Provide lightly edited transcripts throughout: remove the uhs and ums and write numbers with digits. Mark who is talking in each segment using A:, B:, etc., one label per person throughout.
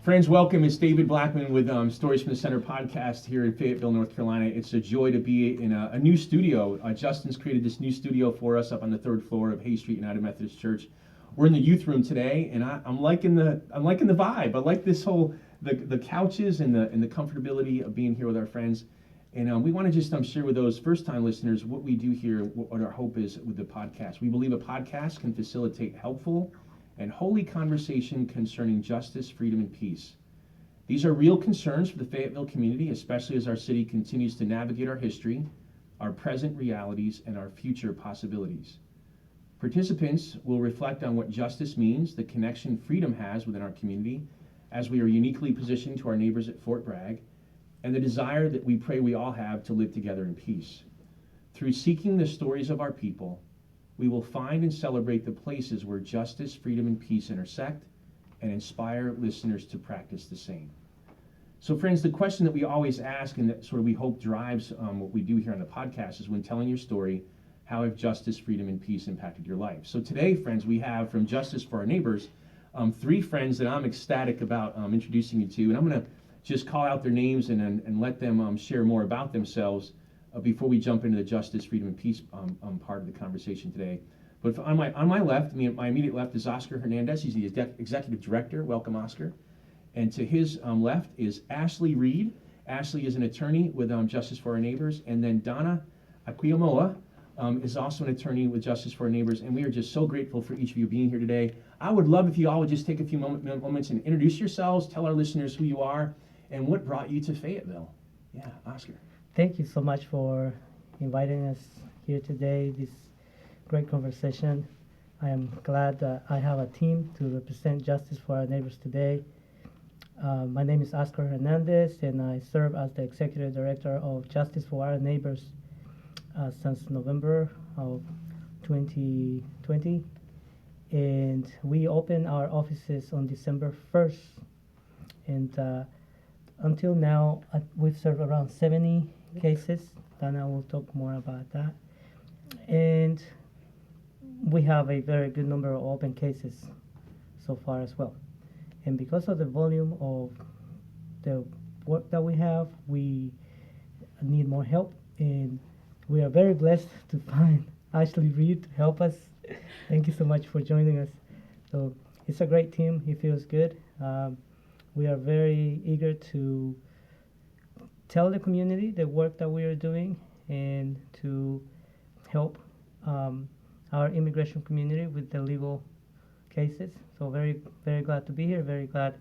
A: Friends, welcome. It's David Blackman with Stories from the Center podcast here in Fayetteville, North Carolina. It's a joy to be in a new studio. Justin's created this new studio for us up on the third floor of Hay Street United Methodist Church. We're in the youth room today, and I'm liking the vibe. I like this whole the couches and the comfortability of being here with our friends. And we want to just share with those first-time listeners what we do here, what our hope is with the podcast. We believe a podcast can facilitate helpful and holy conversation concerning justice, freedom, and peace. These are real concerns for the Fayetteville community, especially as our city continues to navigate our history, our present realities, and our future possibilities. Participants will reflect on what justice means, the connection freedom has within our community, as we are uniquely positioned to our neighbors at Fort Bragg, and the desire that we pray we all have to live together in peace. Through seeking the stories of our people, we will find and celebrate the places where justice, freedom, and peace intersect and inspire listeners to practice the same. So friends, the question that we always ask and that sort of we hope drives what we do here on the podcast is when telling your story, how have justice, freedom, and peace impacted your life? So today, friends, we have from Justice for Our Neighbors, three friends that I'm ecstatic about introducing you to. And I'm going to just call out their names and let them share more about themselves before we jump into the justice, freedom, and peace part of the conversation today. But on my left, my immediate left is Oscar Hernandez. He's the executive director. Welcome, Oscar. And to his left is Ashley Reed. Ashley is an attorney with Justice for Our Neighbors. And then Donna Akwiamoa is also an attorney with Justice for Our Neighbors. And we are just so grateful for each of you being here today. I would love if you all would just take a few moments and introduce yourselves, tell our listeners who you are, and what brought you to Fayetteville. Yeah, Oscar.
B: Thank you so much for inviting us here today, this great conversation. I am glad that I have a team to represent Justice for Our Neighbors today. My name is Oscar Hernandez, and I serve as the Executive Director of Justice for Our Neighbors since November of 2020. And we opened our offices on December 1st. And until now, we've served around 70 cases. Dana will talk more about that. And we have a very good number of open cases so far as well. And because of the volume of the work that we have, we need more help. And we are very blessed to find Ashley Reed to help us. Thank you so much for joining us. So it's a great team. It feels good. We are very eager to tell the community the work that we are doing and to help our immigration community with the legal cases. So very, very glad to be here. Very glad,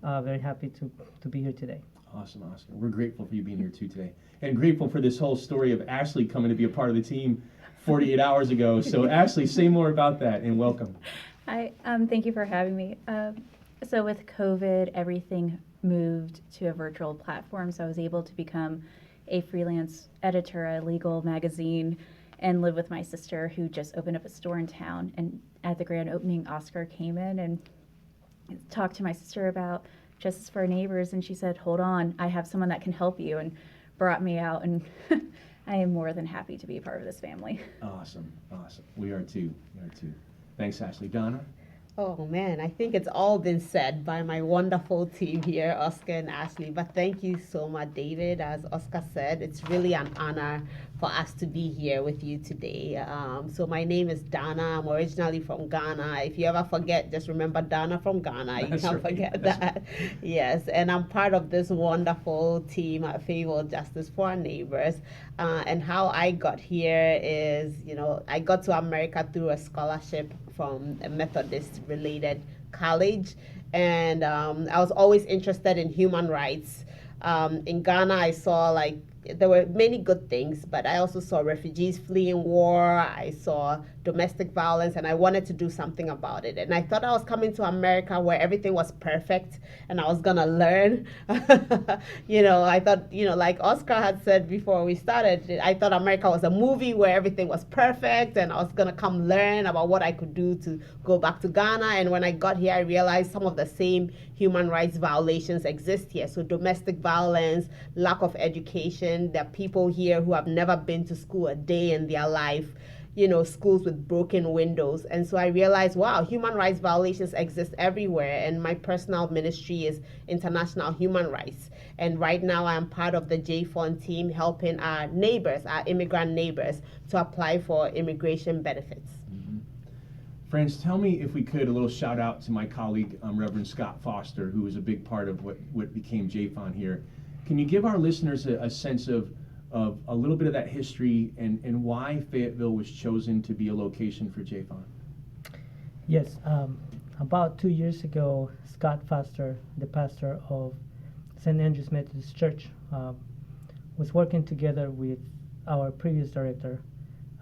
B: very happy to be here today.
A: Awesome, Oscar. We're grateful for you being here too today. And grateful for this whole story of Ashley coming to be a part of the team 48 hours ago. So Ashley, say more about that and welcome.
C: Hi, thank you for having me. So with COVID, everything moved to a virtual platform, so I was able to become a freelance editor at a legal magazine and live with my sister, who just opened up a store in town. And at the grand opening, Oscar came in and talked to my sister about Justice for Our Neighbors, and she said, hold on, I have someone that can help you, and brought me out, and I am more than happy to be a part of this family.
A: Awesome. We are too. Thanks, Ashley. Donna?
D: Oh man, I think it's all been said by my wonderful team here, Oscar and Ashley. But thank you so much, David. As Oscar said, it's really an honor for us to be here with you today. So my name is Dana. I'm originally from Ghana. If you ever forget, just remember Dana from Ghana. You can't forget that. Yes, and I'm part of this wonderful team at Fayetteville Justice for Our Neighbors. And how I got here is, I got to America through a scholarship from a Methodist-related college, and I was always interested in human rights. In Ghana, I saw there were many good things, but I also saw refugees fleeing war. I saw domestic violence, and I wanted to do something about it. And I thought I was coming to America where everything was perfect and I was gonna learn. I thought, like Oscar had said before we started, I thought America was a movie where everything was perfect and I was gonna come learn about what I could do to go back to Ghana. And when I got here, I realized some of the same human rights violations exist here. So domestic violence, lack of education. There are people here who have never been to school a day in their life. schools with broken windows. And so I realized, wow, human rights violations exist everywhere. And my personal ministry is international human rights. And right now I'm part of the JFON team helping our neighbors, our immigrant neighbors, to apply for immigration benefits.
A: Friends, tell me, if we could, a little shout out to my colleague, Reverend Scott Foster, who was a big part of what became JFON here. Can you give our listeners a sense of a little bit of that history and why Fayetteville was chosen to be a location for JFON?
B: Yes, about 2 years ago, Scott Foster, the pastor of St. Andrew's Methodist Church, was working together with our previous director,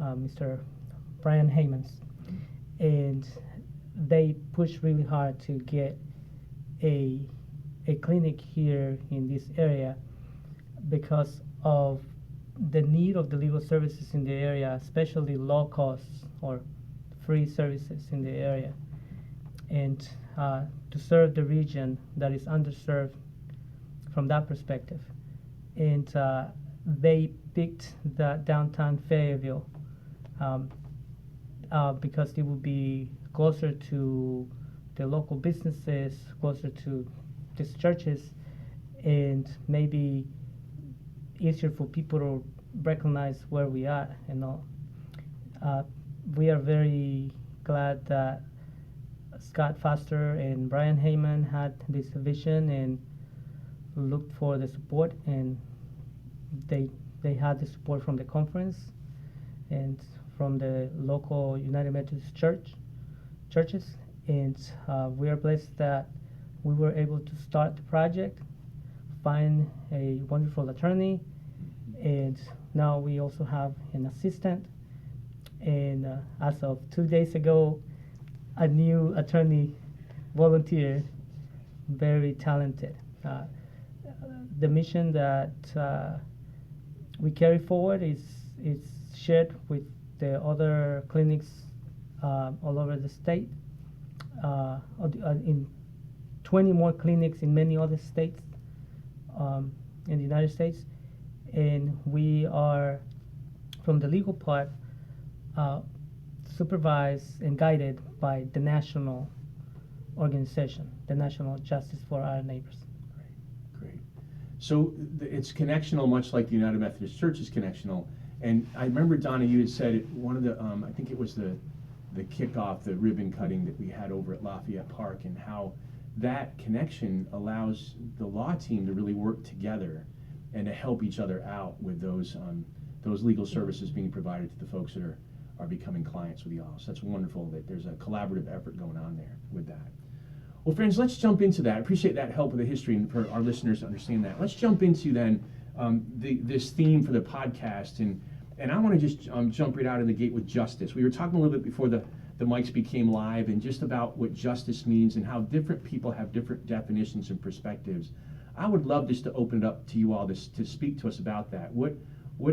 B: Mr. Brian Haymans, and they pushed really hard to get a clinic here in this area because of the need of the legal services in the area, especially low costs or free services in the area, and to serve the region that is underserved from that perspective. And they picked the downtown Fayetteville because it would be closer to the local businesses, closer to these churches, and maybe easier for people to recognize where we are and all. We are very glad that Scott Foster and Brian Heyman had this vision and looked for the support, and they had the support from the conference and from the local United Methodist churches, and we are blessed that we were able to start the project, find a wonderful attorney, and now we also have an assistant, and as of 2 days ago, a new attorney volunteer, very talented. The mission that we carry forward is shared with the other clinics all over the state, in 20 more clinics in many other states in the United States. And we are, from the legal part, supervised and guided by the national organization, the National Justice for Our Neighbors.
A: Great. So it's connectional, much like the United Methodist Church is connectional. And I remember, Donna, you had said it, one of the, I think it was the kickoff, the ribbon cutting that we had over at Lafayette Park, and how that connection allows the law team to really work together and to help each other out with those legal services being provided to the folks that are becoming clients with y'all. So that's wonderful that there's a collaborative effort going on there with that. Well, friends, let's jump into that. I appreciate that help with the history and for our listeners to understand that. Let's jump into then this theme for the podcast, and I want to just jump right out of the gate with justice. We were talking a little bit before the mics became live, and just about what justice means and how different people have different definitions and perspectives. I would love just to open it up to you all to speak to us about that.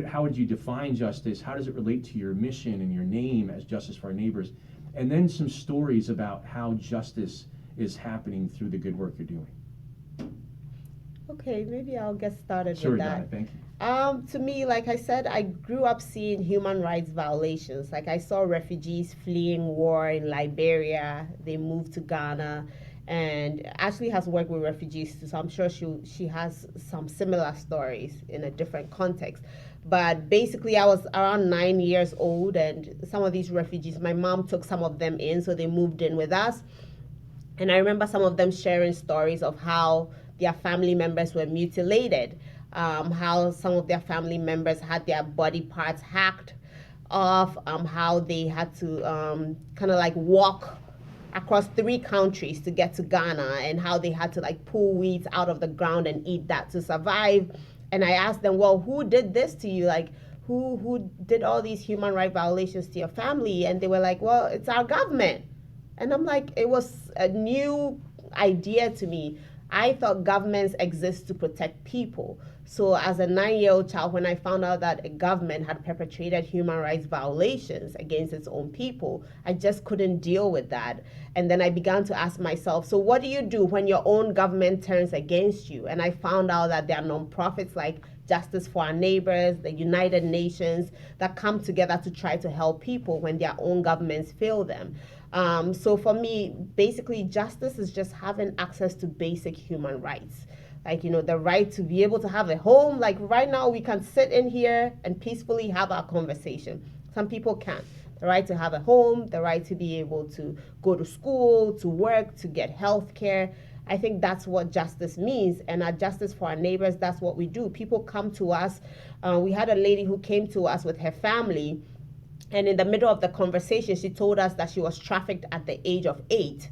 A: How would you define justice? How does it relate to your mission and your name as Justice for Our Neighbors? And then some stories about how justice is happening through the good work you're doing.
D: Okay, maybe I'll get started
A: Sure,
D: with that.
A: Donna, thank you.
D: To me, like I said, I grew up seeing human rights violations. Like I saw refugees fleeing war in Liberia. They moved to Ghana, and Ashley has worked with refugees too, so I'm sure she has some similar stories in a different context. But basically, I was around 9 years old, and some of these refugees, my mom took some of them in, so they moved in with us. And I remember some of them sharing stories of how their family members were mutilated, how some of their family members had their body parts hacked off, how they had to kind of like walk across 3 countries to get to Ghana, and how they had to like pull weeds out of the ground and eat that to survive. And I asked them, well, who did this to you? Like, who did all these human rights violations to your family? And they were like, well, it's our government. And I'm like, it was a new idea to me. I thought governments exist to protect people. So as a 9-year-old child, when I found out that a government had perpetrated human rights violations against its own people, I just couldn't deal with that. And then I began to ask myself, so what do you do when your own government turns against you? And I found out that there are nonprofits like Justice for Our Neighbors, the United Nations, that come together to try to help people when their own governments fail them. So for me, basically, justice is just having access to basic human rights. Like, the right to be able to have a home. Like right now, we can sit in here and peacefully have our conversation. Some people can't. The right to have a home, the right to be able to go to school, to work, to get health care. I think that's what justice means. And at Justice for Our Neighbors, that's what we do. People come to us. We had a lady who came to us with her family. And in the middle of the conversation, she told us that she was trafficked at the age of 8.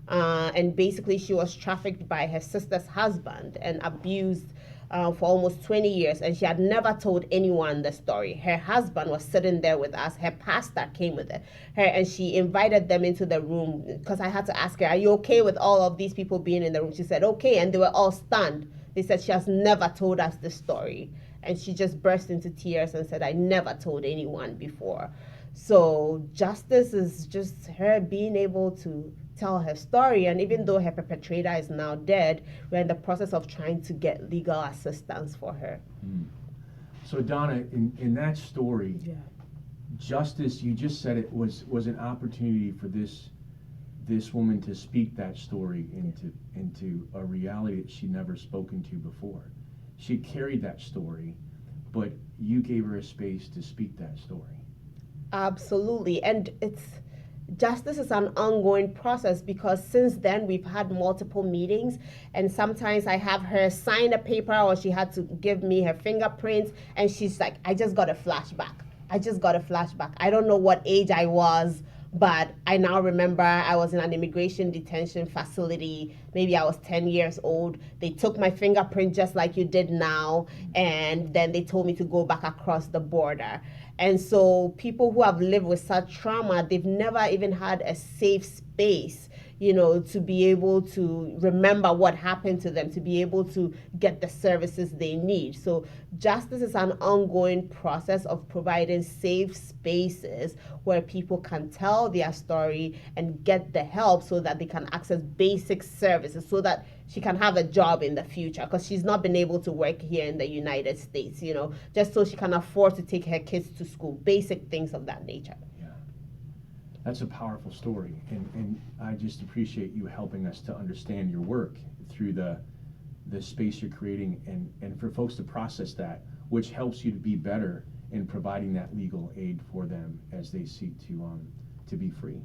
D: And basically, she was trafficked by her sister's husband and abused for almost 20 years. And she had never told anyone the story. Her husband was sitting there with us. Her pastor came with her. And she invited them into the room because I had to ask her, are you okay with all of these people being in the room? She said, okay. And they were all stunned. They said, she has never told us the story. And she just burst into tears and said, I never told anyone before. So justice is just her being able to tell her story. And even though her perpetrator is now dead, we're in the process of trying to get legal assistance for her.
A: So Donna, in that story,
D: Yeah.
A: justice, you just said it was an opportunity for this woman to speak that story into a reality that she'd never spoken to before. She carried that story, but you gave her a space to speak that story.
D: Absolutely. And justice is an ongoing process because since then we've had multiple meetings, and sometimes I have her sign a paper or she had to give me her fingerprints, and she's like, I just got a flashback. I don't know what age I was, but I now remember I was in an immigration detention facility. Maybe I was 10 years old. They took my fingerprint just like you did now, and then they told me to go back across the border. And so people who have lived with such trauma, they've never even had a safe space, to be able to remember what happened to them, to be able to get the services they need. So justice is an ongoing process of providing safe spaces where people can tell their story and get the help so that they can access basic services, so that she can have a job in the future, because she's not been able to work here in the United States, just so she can afford to take her kids to school, basic things of that nature.
A: That's a powerful story, and I just appreciate you helping us to understand your work through the space you're creating, and for folks to process that, which helps you to be better in providing that legal aid for them as they seek to be free,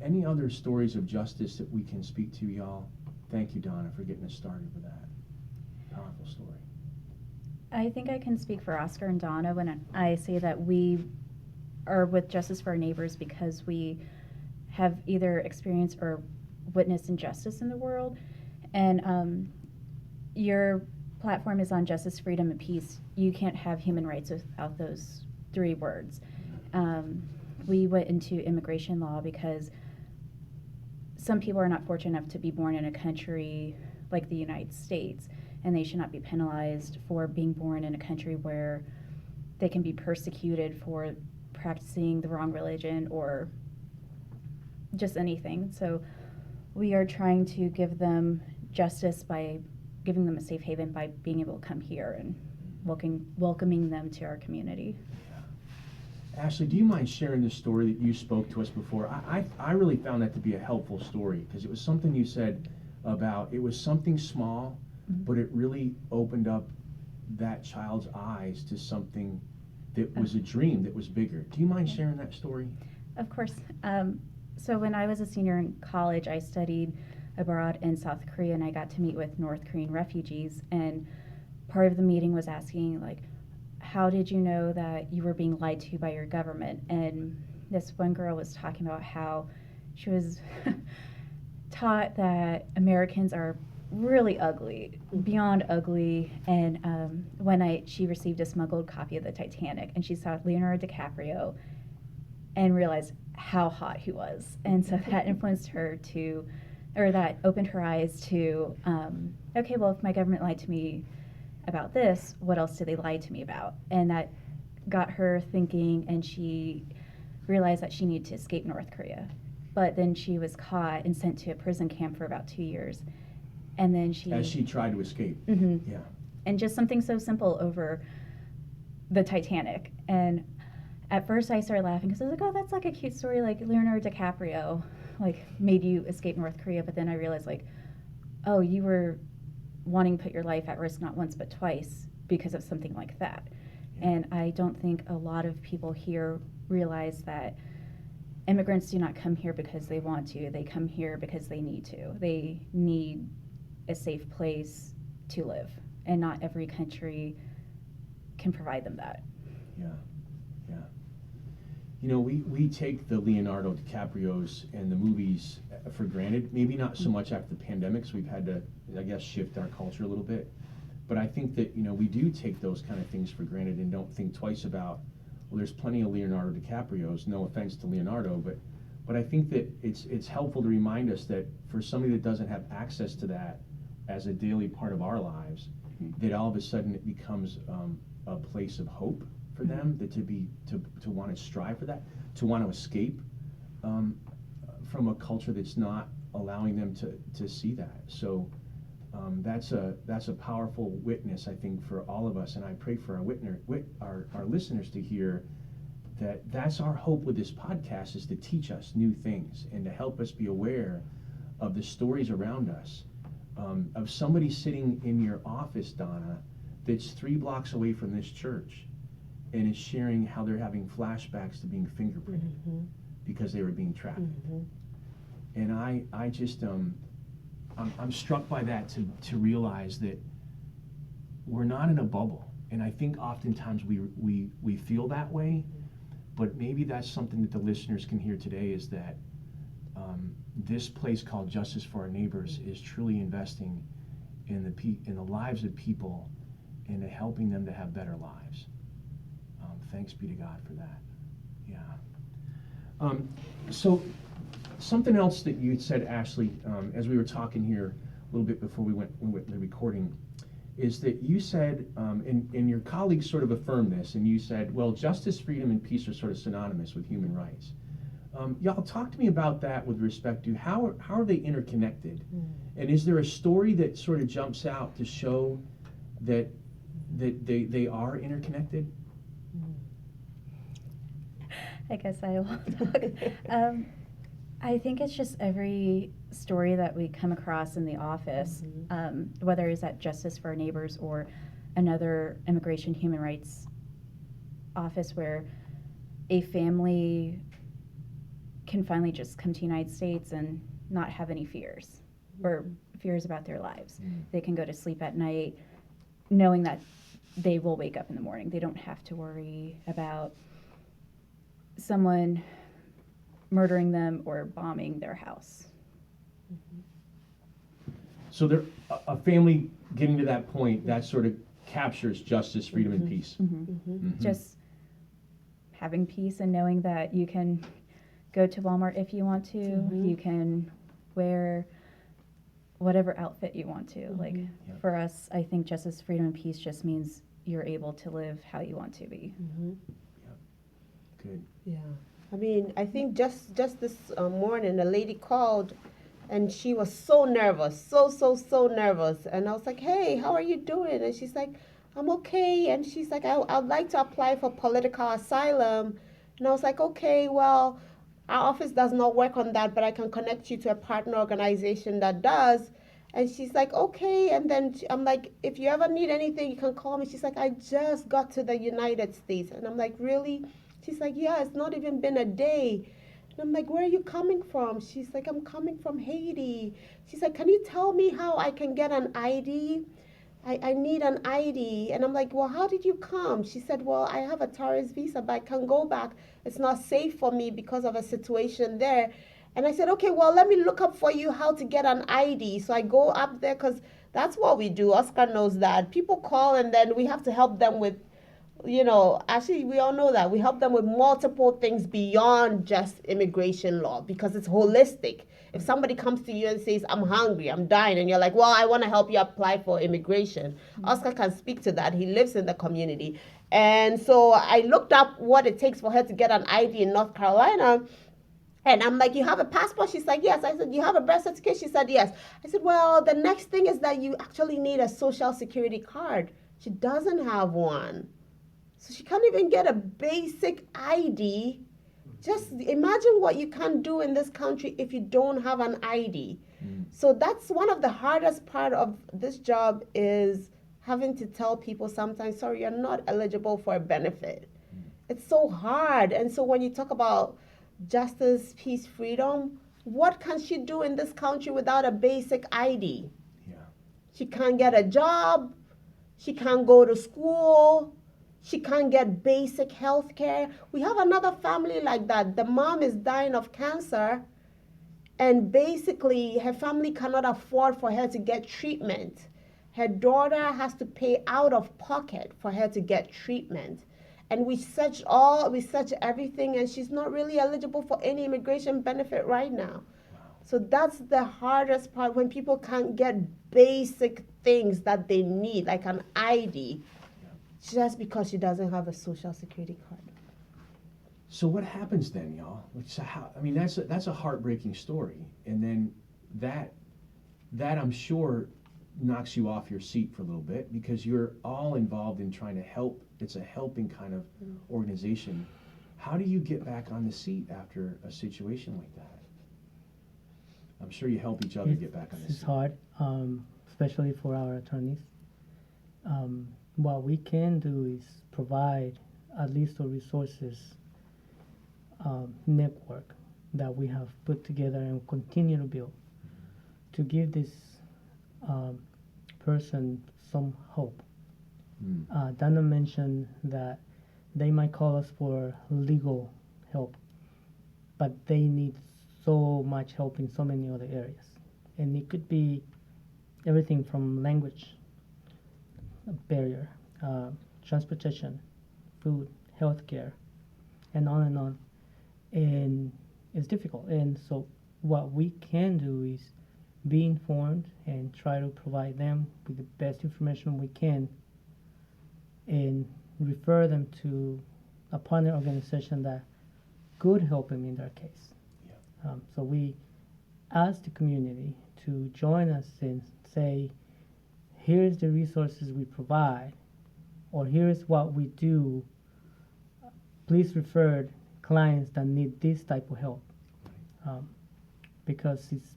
A: Any other stories of justice that we can speak to, y'all? Thank you, Donna, for getting us started with that. Powerful story.
C: I think I can speak for Oscar and Donna when I say that we are with Justice for Our Neighbors because we have either experienced or witnessed injustice in the world. And your platform is on justice, freedom, and peace. You can't have human rights without those 3 words. We went into immigration law because some people are not fortunate enough to be born in a country like the United States, and they should not be penalized for being born in a country where they can be persecuted for practicing the wrong religion or just anything. So we are trying to give them justice by giving them a safe haven by being able to come here and welcoming them to our community.
A: Ashley, do you mind sharing the story that you spoke to us before? I really found that to be a helpful story because it was something you said about, it was something small, but it really opened up that child's eyes to something that was a dream that was bigger. Do you mind sharing that story?
C: Of course. So when I was a senior in college, I studied abroad in South Korea, and I got to meet with North Korean refugees. And part of the meeting was asking, like, how did you know that you were being lied to by your government? And this one girl was talking about how she was taught that Americans are really ugly, beyond ugly. And one night she received a smuggled copy of the Titanic, and she saw Leonardo DiCaprio and realized how hot he was. And so that influenced her to, or that opened her eyes to, okay, well, if my government lied to me about this, what else did they lie to me about? And that got her thinking, and she realized that she needed to escape North Korea. But then she was caught and sent to a prison camp for about 2 years. And then
A: As she tried to escape.
C: Mm-hmm.
A: Yeah.
C: and just something so simple over the Titanic. And at first I started laughing because I was like, oh, that's like a cute story, like Leonardo DiCaprio like made you escape North Korea. But then I realized, like, oh, you were wanting to put your life at risk not once but twice because of something like that.
A: Yeah.
C: And I don't think a lot of people here realize that immigrants do not come here because they want to. They come here because they need to. They need a safe place to live, and not every country can provide them that.
A: Yeah, yeah. You know, we take the Leonardo DiCaprios and the movies for granted. Maybe not so much after the pandemics. We've had to, I guess, shift our culture a little bit. But I think that, you know, we do take those kind of things for granted and don't think twice about, well, there's plenty of Leonardo DiCaprios. No offense to Leonardo, but I think that it's helpful to remind us that for somebody that doesn't have access to that as a daily part of our lives, that all of a sudden it becomes a place of hope for them, that to want to strive for that, to want to escape from a culture that's not allowing them to see that. So that's a powerful witness, I think, for all of us, and I pray for our listeners to hear that that's our hope with this podcast, is to teach us new things and to help us be aware of the stories around us, of somebody sitting in your office, Donna, that's 3 blocks away from this church and is sharing how they're having flashbacks to being fingerprinted because they were being trapped. And I just I'm struck by that, to realize that we're not in a bubble. And I think oftentimes we feel that way, but maybe that's something that the listeners can hear today, is that this place called Justice for Our Neighbors is truly investing in the lives of people and to helping them to have better lives. Thanks be to God for that. Yeah. So something else that you had said, Ashley, as we were talking here a little bit before we went to recording, is that you said, and your colleagues sort of affirmed this, and you said, well, justice, freedom, and peace are sort of synonymous with human rights. Y'all, talk to me about that with respect to how are they interconnected? And is there a story that sort of jumps out to show that they are interconnected?
C: I guess I will talk. I think it's just every story that we come across in the office, whether it's at Justice for Our Neighbors or another immigration human rights office, where a family can finally just come to the United States and not have any fears or fears about their lives. They can go to sleep at night knowing that they will wake up in the morning. They don't have to worry about someone murdering them or bombing their house.
A: So a family getting to that point, that sort of captures justice, freedom, and peace.
C: Just having peace and knowing that you can go to Walmart if you want to. You can wear whatever outfit you want to. Like, for us, I think justice, freedom, and peace just means you're able to live how you want to be.
A: Good.
D: Yeah. I mean, I think just this morning, a lady called, and she was so nervous, so nervous. And I was like, hey, how are you doing? And she's like, I'm okay. And she's like, I'd like to apply for political asylum. And I was like, okay, well, our office does not work on that, but I can connect you to a partner organization that does. And she's like, okay. And then I'm like, if you ever need anything, you can call me. She's like, I just got to the United States. And I'm like, really? She's like, yeah, it's not even been a day. And I'm like, where are you coming from? She's like, I'm coming from Haiti. She's like, can you tell me how I can get an ID? I need an ID. And I'm like, well, how did you come? She said, well, I have a tourist visa, but I can go back. It's not safe for me because of a situation there. And I said, okay, well, let me look up for you how to get an ID. So I go up there, because that's what we do. Oscar knows that. People call, and then we have to help them with, actually, we all know that. We help them with multiple things beyond just immigration law, because it's holistic. If somebody comes to you and says, I'm hungry, I'm dying, and you're like, well, I want to help you apply for immigration, Oscar can speak to that. He lives in the community. And so I looked up what it takes for her to get an ID in North Carolina. And I'm like, you have a passport? She's like, yes. I said, you have a birth certificate? She said, yes. I said, well, the next thing is that you actually need a social security card. She doesn't have one. So she can't even get a basic ID. Just imagine what you can do in this country if you don't have an ID. So that's one of the hardest part of this job, is having to tell people sometimes, sorry, you're not eligible for a benefit. It's so hard. And so when you talk about justice, peace, freedom, what can she do in this country without a basic ID?
A: Yeah.
D: She can't get a job. She can't go to school. She can't get basic health care. We have another family like that. The mom is dying of cancer, and basically her family cannot afford for her to get treatment. Her daughter has to pay out of pocket for her to get treatment. And we search everything, and she's not really eligible for any immigration benefit right now. So that's the hardest part, when people can't get basic things that they need, like an ID, just because she doesn't have a social security card.
A: So what happens then, y'all? That's a heartbreaking story, and then that I'm sure knocks you off your seat for a little bit, because you're all involved in trying to help. It's a helping kind of organization. How do you get back on the seat after a situation like that? I'm sure you help each other get back on the seat.
B: It's hard, especially for our attorneys. What we can do is provide at least a resources network that we have put together and continue to build to give this person some hope. Dana mentioned that they might call us for legal help, but they need so much help in so many other areas. And it could be everything from language barrier, transportation, food, healthcare, and on and on. And it's difficult. And so what we can do is be informed and try to provide them with the best information we can, and refer them to a partner organization that could help them in their case. So we ask the community to join us and say, here's the resources we provide, or here's what we do. Please refer clients that need this type of help. Because it's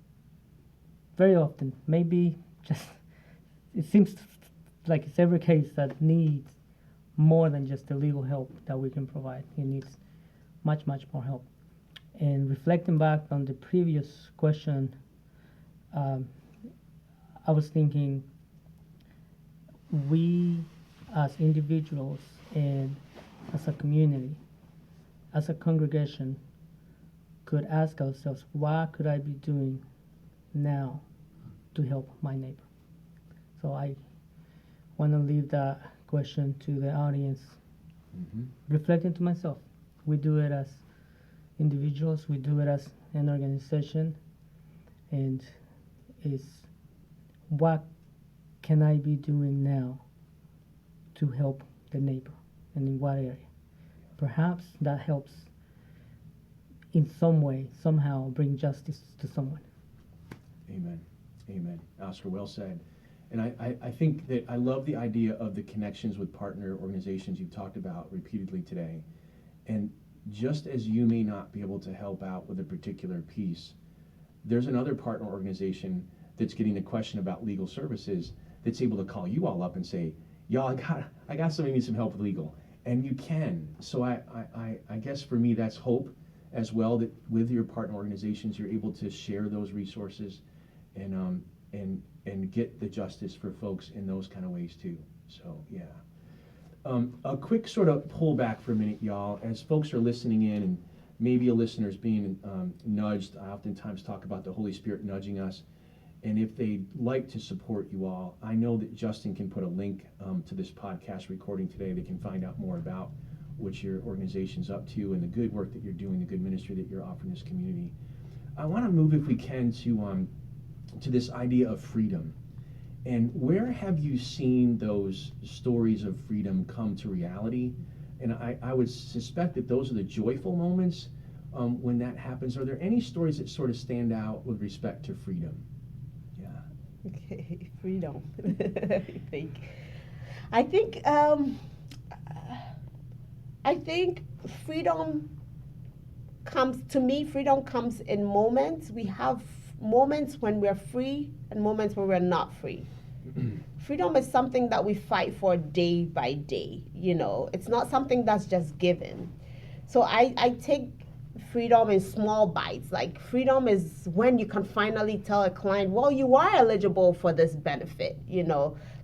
B: very often, maybe just, it seems like it's every case that needs more than just the legal help that we can provide. It needs much, much more help. And reflecting back on the previous question, I was thinking, we as individuals and as a community, as a congregation, could ask ourselves, what could I be doing now to help my neighbor? So I want to leave that question to the audience. Reflecting to myself. We do it as individuals, we do it as an organization, and it's what can I be doing now to help the neighbor, and in what area? Perhaps that helps in some way, somehow bring justice to someone.
A: Amen. Amen. Oscar, well said. And I think that I love the idea of the connections with partner organizations you've talked about repeatedly today. And just as you may not be able to help out with a particular piece, there's another partner organization that's getting a question about legal services that's able to call you all up and say, y'all, I got somebody who needs some help with legal. And you can. So I guess for me, that's hope as well, that with your partner organizations, you're able to share those resources and get the justice for folks in those kind of ways too. So yeah. A quick sort of pull back for a minute, y'all, as folks are listening in, and maybe a listener's being nudged. I oftentimes talk about the Holy Spirit nudging us. And if they'd like to support you all, I know that Justin can put a link to this podcast recording today. They can find out more about what your organization's up to and the good work that you're doing, the good ministry that you're offering this community. I want to move, if we can, to this idea of freedom. And where have you seen those stories of freedom come to reality? And I would suspect that those are the joyful moments, when that happens? Are there any stories that sort of stand out with respect to freedom? Yeah.
D: Okay, freedom. I think freedom comes to me. Freedom comes in moments. We have moments when we're free and moments when we're not free. Freedom is something that we fight for day by day. It's not something that's just given. So I take freedom in small bites. Like, freedom is when you can finally tell a client, well, you are eligible for this benefit.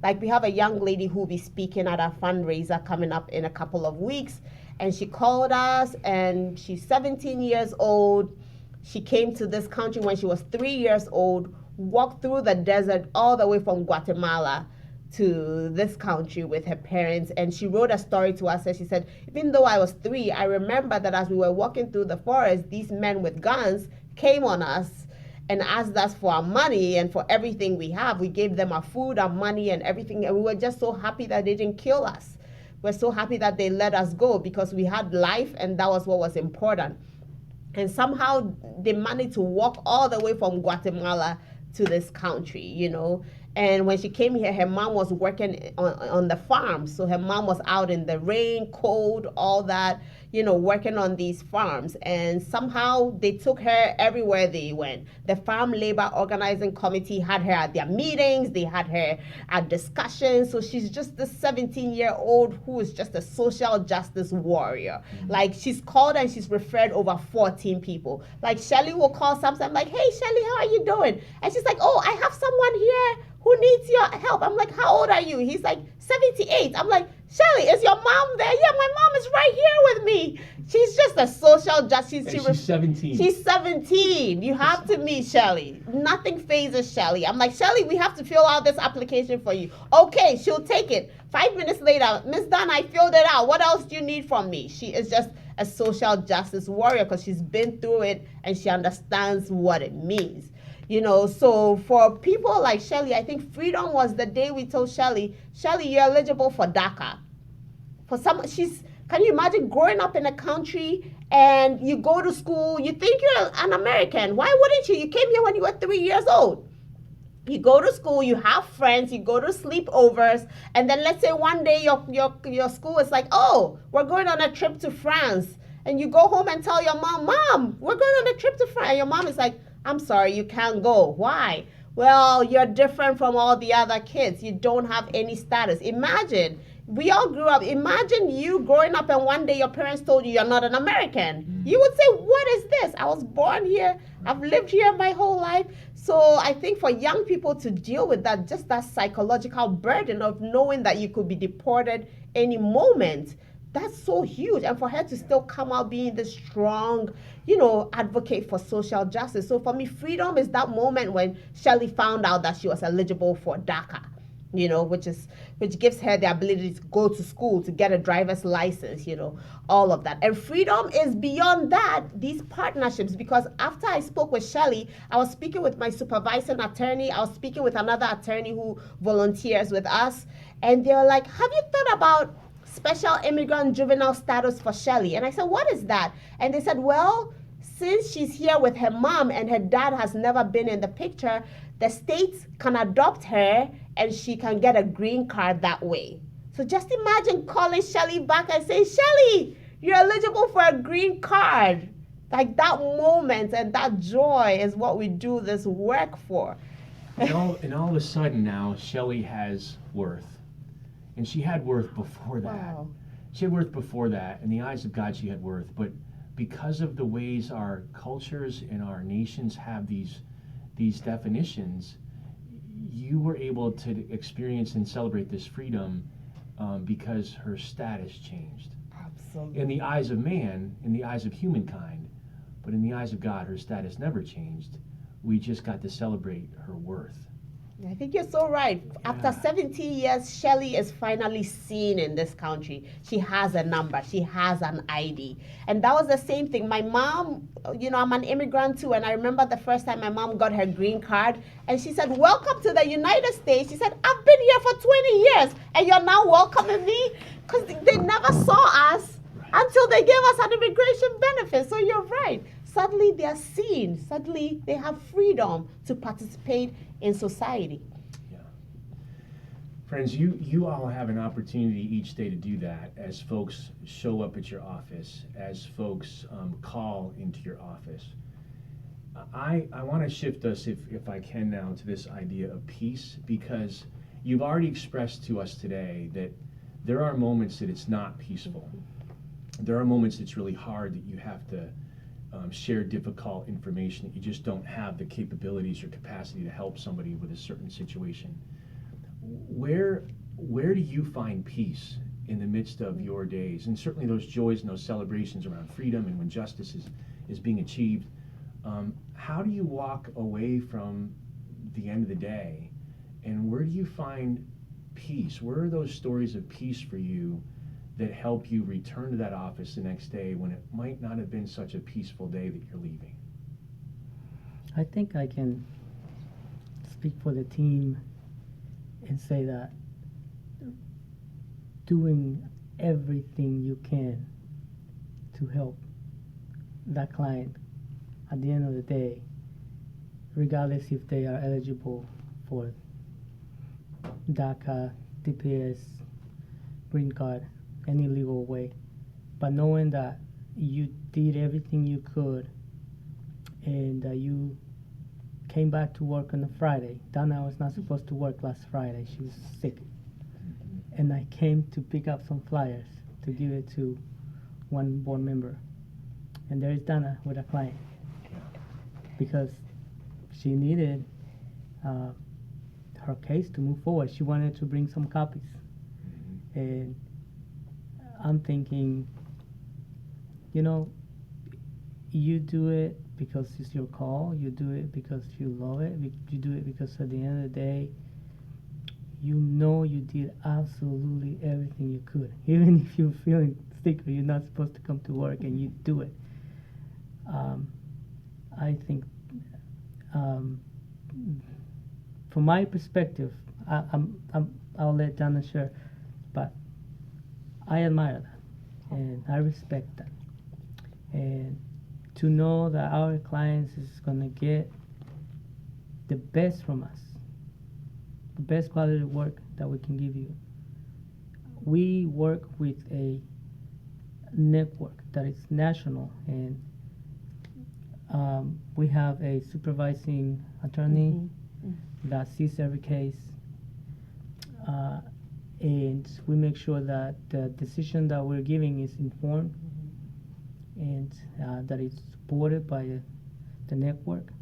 D: Like, we have a young lady who will be speaking at our fundraiser coming up in a couple of weeks, and she called us, and she's 17 years old. She came to this country when she was 3 years old, walked through the desert all the way from Guatemala to this country with her parents. And she wrote a story to us, and she said, even though I was 3, I remember that as we were walking through the forest, these men with guns came on us and asked us for our money and for everything we have. We gave them our food, our money, and everything, and we were just so happy that they didn't kill us. We're so happy that they let us go because we had life, and that was what was important. And somehow they managed to walk all the way from Guatemala to this country, And when she came here, her mom was working on the farm. So her mom was out in the rain, cold, all that, working on these farms. And somehow they took her everywhere they went. The Farm Labor Organizing Committee had her at their meetings. They had her at discussions. So she's just this 17-year-old who is just a social justice warrior. Mm-hmm. Like, she's called and she's referred over 14 people. Like, Shelly will call sometimes like, hey, Shelly, how are you doing? And she's like, oh, I have someone here who needs your help. I'm like, how old are you? He's like, 78. I'm like, Shelly, is your mom there? Yeah, my mom is right here with me. She's just a social justice.
A: She's 17.
D: She's 17. You have to meet Shelly. Nothing phases Shelly. I'm like, Shelly, we have to fill out this application for you. Okay, she'll take it. 5 minutes later, Miss Dunn, I filled it out. What else do you need from me? She is just a social justice warrior because she's been through it and she understands what it means. So for people like Shelly, I think freedom was the day we told Shelly, you're eligible for DACA. Can you imagine growing up in a country and you go to school, you think you're an American. Why wouldn't you? You came here when you were 3 years old. You go to school, you have friends, you go to sleepovers, and then let's say one day your school is like, oh, we're going on a trip to France. And you go home and tell your mom, we're going on a trip to France. And your mom is like, I'm sorry, you can't go. Why? Well, you're different from all the other kids. You don't have any status. Imagine, we all grew up. Imagine you growing up and one day your parents told you you're not an American. Mm-hmm. You would say, what is this? I was born here. I've lived here my whole life. So I think for young people to deal with that, just that psychological burden of knowing that you could be deported any moment, that's so huge. And for her to still come out being this strong, advocate for social justice. So for me, freedom is that moment when Shelly found out that she was eligible for DACA, which gives her the ability to go to school, to get a driver's license, all of that. And freedom is beyond that, these partnerships, because after I spoke with Shelly, I was speaking with my supervising attorney. I was speaking with another attorney who volunteers with us. And they were like, have you thought about special immigrant juvenile status for Shelly? And I said, what is that? And they said, well, since she's here with her mom and her dad has never been in the picture, the states can adopt her and she can get a green card that way. So just imagine calling Shelly back and saying, Shelly, you're eligible for a green card. Like, that moment and that joy is what we do this work for.
A: And all of a sudden now, Shelly has worth. And she had worth before that.
D: Wow.
A: She had worth before that. In the eyes of God, she had worth. But because of the ways our cultures and our nations have these definitions, you were able to experience and celebrate this freedom because her status changed.
D: Absolutely.
A: In the eyes of man, in the eyes of humankind, but in the eyes of God, her status never changed. We just got to celebrate her worth.
D: I think you're so right.
A: Yeah.
D: After 17 years, Shelly is finally seen in this country. She has a number. She has an ID. And that was the same thing. My mom, I'm an immigrant too. And I remember the first time my mom got her green card. And she said, welcome to the United States. She said, I've been here for 20 years. And you're now welcoming me? Because they never saw us until they give us an immigration benefit. So you're right. Suddenly they're seen. Suddenly they have freedom to participate in society.
A: Yeah. Friends, you all have an opportunity each day to do that as folks show up at your office, as folks call into your office. I want to shift us, if I can now, to this idea of peace, because you've already expressed to us today that there are moments that it's not peaceful. There are moments it's really hard, that you have to share difficult information, that you just don't have the capabilities or capacity to help somebody with a certain situation. Where do you find peace in the midst of your days, and certainly those joys and those celebrations around freedom and when justice is being achieved? How do you walk away from the end of the day, and where do you find peace? Where are those stories of peace for you that help you return to that office the next day when it might not have been such a peaceful day that you're leaving?
B: I think I can speak for the team and say that doing everything you can to help that client at the end of the day, regardless if they are eligible for DACA, TPS, green card, any legal way, but knowing that you did everything you could and you came back to work on a Friday. Donna was not supposed to work last Friday. She was sick. And I came to pick up some flyers to give it to one board member. And there's Donna with a client. Because she needed her case to move forward. She wanted to bring some copies. And I'm thinking, you do it because it's your call. You do it because you love it. You do it because at the end of the day, you did absolutely everything you could. Even if you're feeling sick or you're not supposed to come to work, and you do it. I think, from my perspective, I'll let Donna share, but I admire that and I respect that. And to know that our clients is gonna get the best from us, the best quality work that we can give you. We work with a network that is national, and we have a supervising attorney that sees every case, and we make sure that the decision that we're giving is informed and that it's supported by the network.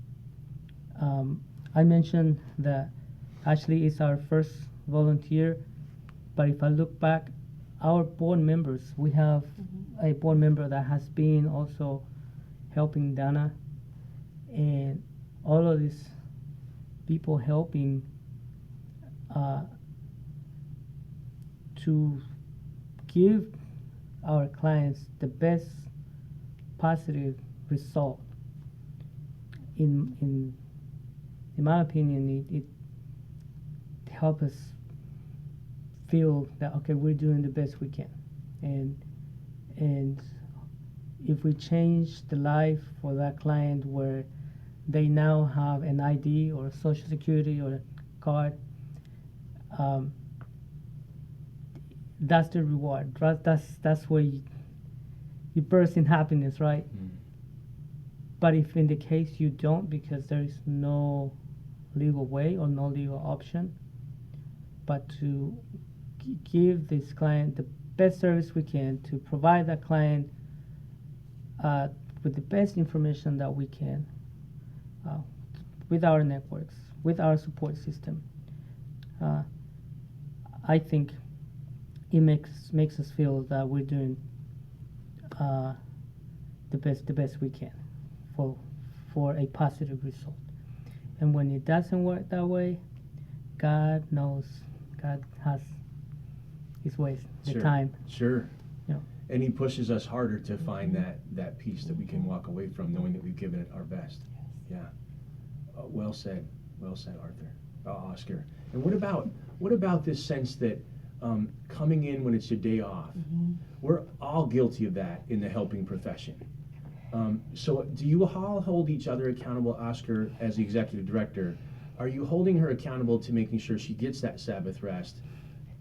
B: I mentioned that Ashley is our first volunteer, but if I look back, our board members, we have a board member that has been also helping Dana, and all of these people helping to give our clients the best positive result. In my opinion, it helps us feel that, okay, we're doing the best we can, and if we change the life for that client where they now have an ID or a social security or a card, that's the reward. That's where you burst in happiness, right? But if in the case you don't, because there is no legal way or no legal option, but to give this client the best service we can, to provide that client with the best information that we can, with our networks, with our support system, I think it makes us feel that we're doing the best we can for a positive result. And when it doesn't work that way, God knows, God has His ways, the time.
A: Sure.
B: You know.
A: And He pushes us harder to find that peace that we can walk away from, knowing that we've given it our best. Yeah. Well said, Arthur, Oscar. And what about this sense that coming in when it's your day off. We're all guilty of that in the helping profession. So do you all hold each other accountable, Oscar, as the executive director? Are you holding her accountable to making sure she gets that Sabbath rest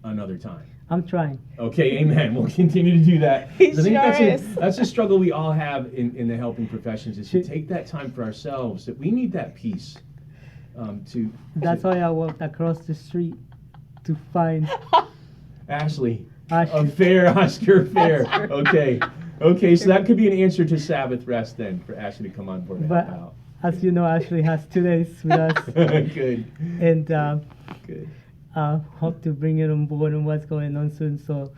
A: another time?
B: I'm trying.
A: Okay, amen. We'll continue to do that.
D: He
A: 'Cause I think
D: sure is.
A: that's a struggle we all have in the helping professions, is to take that time for ourselves, that we need that peace.
B: That's why I walked across the street to find
A: Ashley,
B: Ashley.
A: fair, Oscar, fair. Okay, so that could be an answer to Sabbath rest then, for Ashley to come on board and
B: But
A: help out.
B: as you know, Ashley has 2 days with us,
A: Good,
B: and
A: good.
B: hope to bring it on board and what's going on soon, so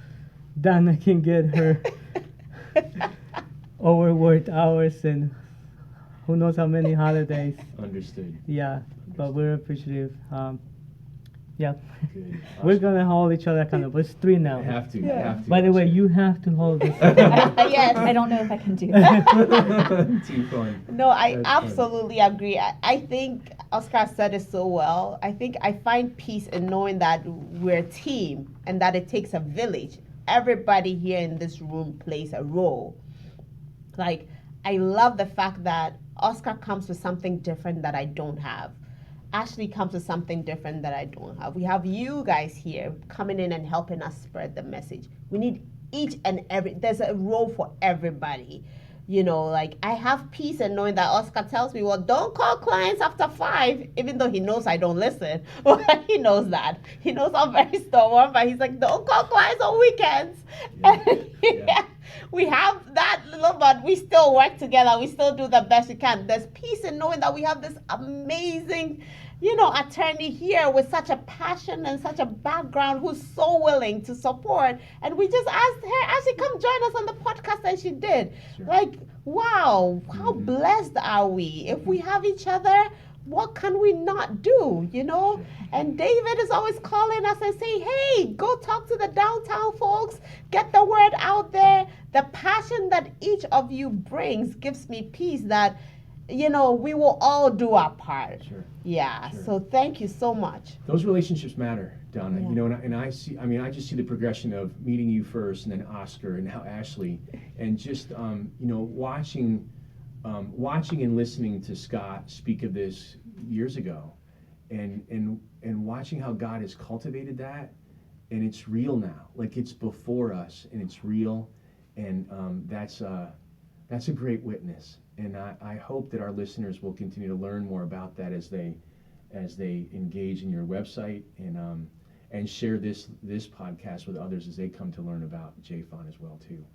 B: Dana can get her overworked hours and who knows how many holidays.
A: Understood.
B: Yeah, but we're appreciative. Yeah,
A: Good.
B: we're gonna hold each other accountable. It's 3 now.
A: Have to,
D: Yeah.
A: have to.
B: By the way, you have to hold us accountable.
D: Yes.
C: I don't know if I can do that.
A: Too fun.
D: No, I
A: That's fun.
D: absolutely agree. I think Oscar said it so well. I think I find peace in knowing that we're a team and that it takes a village. Everybody here in this room plays a role. Like, I love the fact that Oscar comes with something different that I don't have. Ashley comes with something different that I don't have. We have you guys here coming in and helping us spread the message. We need each and every, there's a role for everybody. You know, like, I have peace in knowing that Oscar tells me, well, don't call clients after 5, even though he knows I don't listen. He knows that. He knows I'm very stubborn, but he's like, don't call clients on weekends.
A: Yeah.
D: We have that little, but we still work together. We still do the best we can. There's peace in knowing that we have this amazing, attorney here with such a passion and such a background who's so willing to support. And we just asked her, Ashley, come join us on the podcast, and she did.
A: Sure.
D: Like, wow, how blessed are we? If we have each other, what can we not do, And David is always calling us and saying, hey, go talk to the downtown folks, get the word out there. The passion that each of you brings gives me peace that, we will all do our part.
A: Sure.
D: Yeah,
A: Sure.
D: so thank you so much.
A: Those relationships matter, Donna.
D: Yeah.
A: And I see. I mean, I just see the progression of meeting you first, and then Oscar, and now Ashley, and just watching and listening to Scott speak of this years ago, and watching how God has cultivated that, and it's real now. Like, it's before us, and it's real, and that's a great witness. And I hope that our listeners will continue to learn more about that as they engage in your website and share this podcast with others as they come to learn about JFON as well too.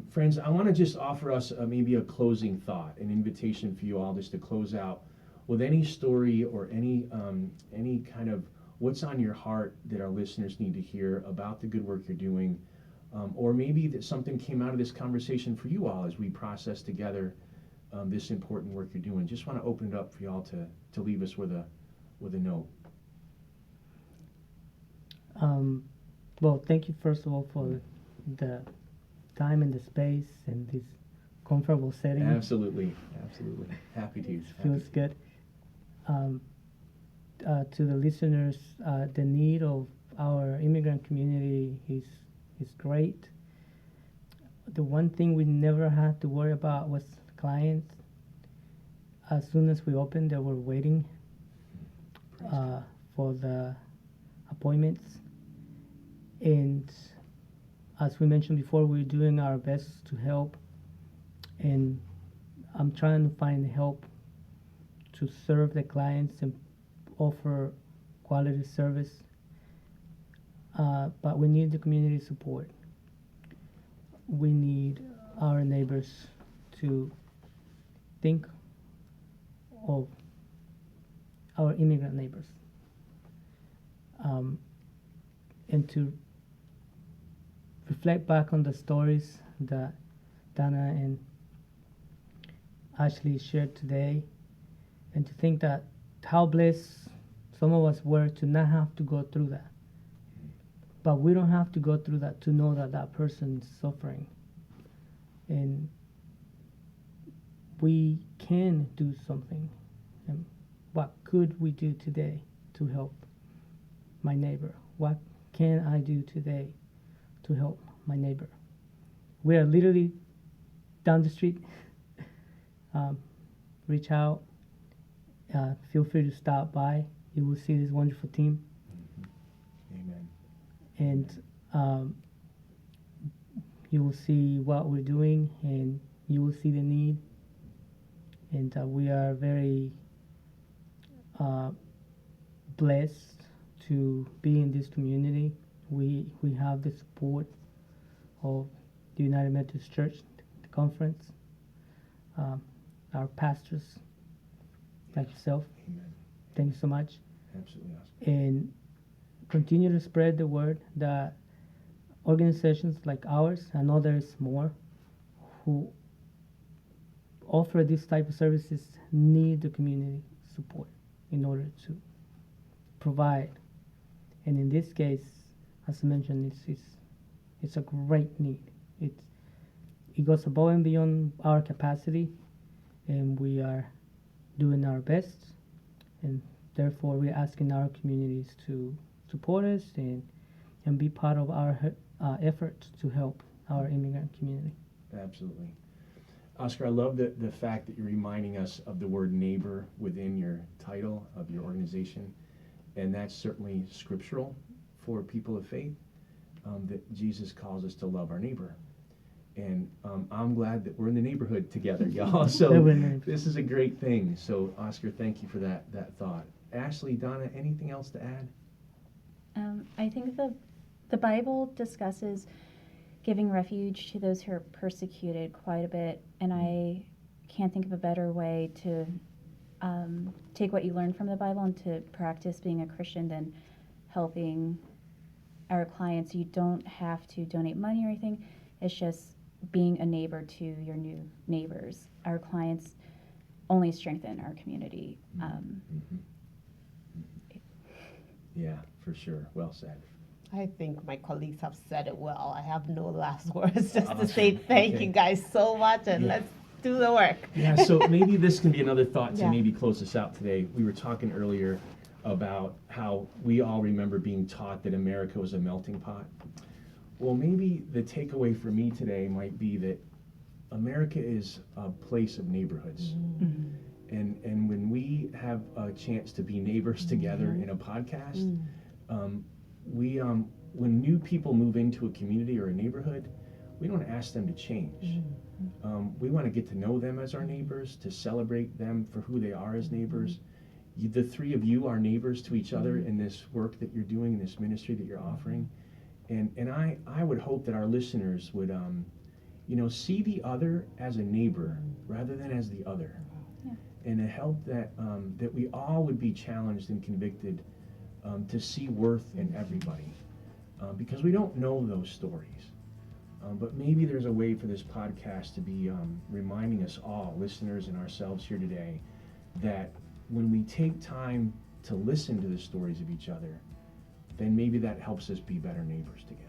A: Friends, I want to just offer us maybe a closing thought, an invitation for you all just to close out with any story or any kind of what's on your heart that our listeners need to hear about the good work you're doing, or maybe that something came out of this conversation for you all as we process together this important work you're doing. Just want to open it up for y'all to leave us with a note.
B: Well, thank you first of all for the time and the space and this comfortable setting.
A: Absolutely. Happy to.
B: It feels good. To the listeners, the need of our immigrant community is great. The one thing we never had to worry about was clients. As soon as we opened, they were waiting for the appointments. And as we mentioned before, we're doing our best to help. And I'm trying to find help to serve the clients and offer quality service. But we need the community support. We need our neighbors to think of our immigrant neighbors, and to reflect back on the stories that Dana and Ashley shared today, and to think that how blessed some of us were to not have to go through that. But we don't have to go through that to know that that person's suffering. And we can do something. And what could we do today to help my neighbor? What can I do today to help my neighbor? We are literally down the street. Reach out. Feel free to stop by. You will see this wonderful team.
A: Amen.
B: And you will see what we're doing, and you will see the need. And we are very blessed to be in this community. We have the support of the United Methodist Church, the conference, our pastors like yourself.
A: Amen.
B: Thank you so much.
A: Absolutely awesome.
B: And continue to spread the word that organizations like ours and others more who offer this type of services need the community support in order to provide. And in this case, as I mentioned, it's a great need. It goes above and beyond our capacity, and we are doing our best, and therefore we're asking our communities to support us and be part of our effort to help our immigrant community.
A: Absolutely. Oscar, I love the fact that you're reminding us of the word neighbor within your title of your organization, and that's certainly scriptural for people of faith, that Jesus calls us to love our neighbor. And I'm glad that we're in the neighborhood together, y'all. So this is a great thing. So, Oscar, thank you for that thought. Ashley, Donna, anything else to add?
C: I think the Bible discusses giving refuge to those who are persecuted quite a bit, and I can't think of a better way to take what you learn from the Bible and to practice being a Christian than helping our clients. You don't have to donate money or anything. It's just being a neighbor to your new neighbors. Our clients only strengthen our community.
A: Yeah, for sure. Well said.
D: I think my colleagues have said it well. I have no last words, just to
A: Awesome.
D: say thank
A: Okay.
D: you guys so much, and
A: Yeah.
D: let's do the work.
A: Yeah, so maybe this can be another thought to
D: Yeah.
A: maybe close us out today. We were talking earlier about how we all remember being taught that America was a melting pot. Well, maybe the takeaway for me today might be that America is a place of neighborhoods. And when we have a chance to be neighbors together in a podcast, when new people move into a community or a neighborhood, we don't ask them to change. We want to get to know them as our neighbors, to celebrate them for who they are as neighbors. The three of you are neighbors to each other in this work that you're doing, in this ministry that you're offering. And I would hope that our listeners would see the other as a neighbor rather than as the other.
C: Yeah.
A: And to help that we all would be challenged and convicted to see worth in everybody. Because we don't know those stories. But maybe there's a way for this podcast to be reminding us all, listeners and ourselves here today, that when we take time to listen to the stories of each other, then maybe that helps us be better neighbors together.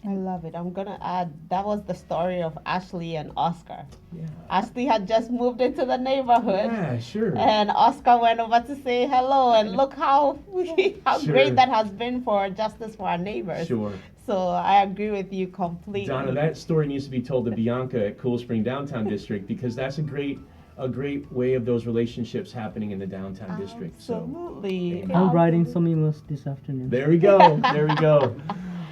D: I love it. I'm gonna add, that was the story of Ashley and Oscar.
A: Yeah.
D: Ashley had just moved into the neighborhood.
A: Yeah, sure.
D: And Oscar went over to say hello, and look how
A: Sure.
D: great that has been for justice for our neighbors.
A: Sure.
D: So I agree with you completely.
A: Donna, that story needs to be told to Bianca at Cool Spring Downtown District, because that's a great way of those relationships happening in the downtown district. So
D: Absolutely.
A: Amen.
B: I'm writing some emails this afternoon.
A: there we go. There we go.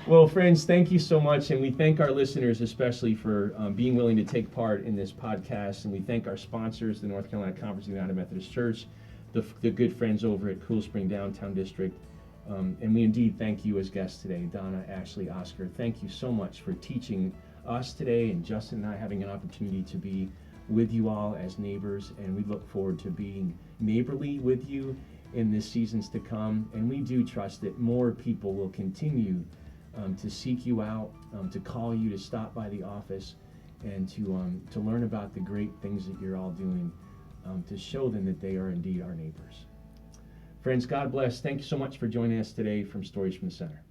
A: Well, friends, thank you so much, and we thank our listeners especially for being willing to take part in this podcast, and we thank our sponsors, the North Carolina Conference of the United Methodist Church, the good friends over at Cool Spring Downtown District, and we indeed thank you as guests today, Donna, Ashley, Oscar. Thank you so much for teaching us today, and Justin and I having an opportunity to be with you all as neighbors, and we look forward to being neighborly with you in the seasons to come, and we do trust that more people will continue to seek you out, to call you, to stop by the office, and to learn about the great things that you're all doing, to show them that they are indeed our neighbors. Friends, God bless. Thank you so much for joining us today from Stories from the Center.